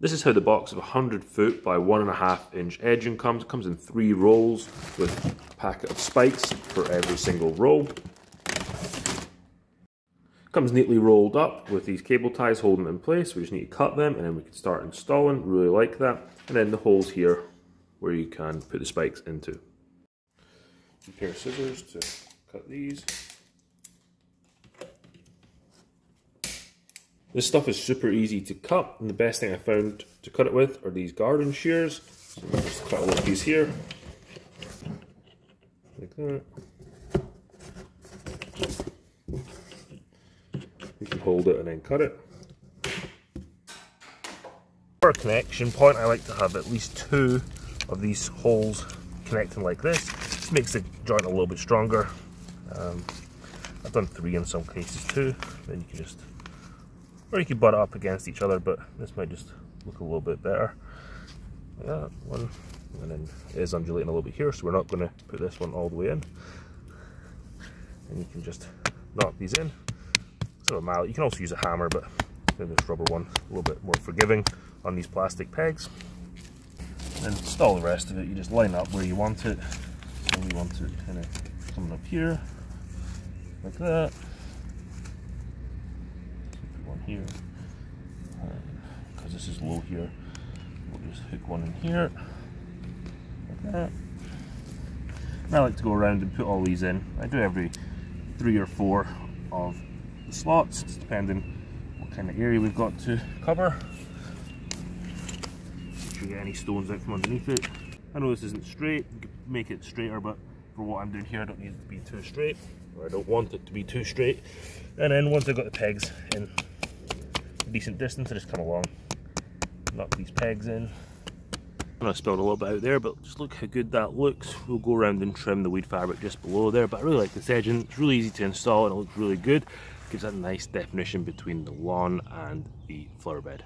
This is how the box of 100 foot by 1.5 inch edging comes. It comes in 3 rolls with a packet of spikes for every single roll. Comes neatly rolled up with these cable ties holding it in place. We just need to cut them and then we can start installing. Really like that. And then the holes here where you can put the spikes into. A pair of scissors to cut these. This stuff is super easy to cut, and the best thing I found to cut it with are these Gardzen shears. So I'll just cut a little piece here, like that. You can hold it and then cut it. For a connection point, I like to have at least 2 of these holes connecting like this. This makes the joint a little bit stronger. I've done 3 in some cases too. Then you can just, or you could butt it up against each other, but this might just look a little bit better. Like that, one, and then it is undulating a little bit here, so we're not going to put this one all the way in. And you can just knock these in. Sort of mallet. You can also use a hammer, but then this rubber one a little bit more forgiving on these plastic pegs. And install the rest of it. You just line up where you want it. So we want it kind of coming up here, like that. Put one here, because this is low here. We'll just hook one in here, like that. And I like to go around and put all these in. I do every 3 or 4 of the slots, depending what kind of area we've got to cover. Make sure you get any stones out from underneath it. I know this isn't straight, you could make it straighter, but for what I'm doing here I don't need it to be too straight, or I don't want it to be too straight. And then once I've got the pegs in a decent distance, I just come along, knock these pegs in. I know I spilled a little bit out there, but just look how good that looks. We'll go around and trim the weed fabric just below there, but I really like this edging. It's really easy to install and it looks really good. Gives that nice definition between the lawn and the flower bed.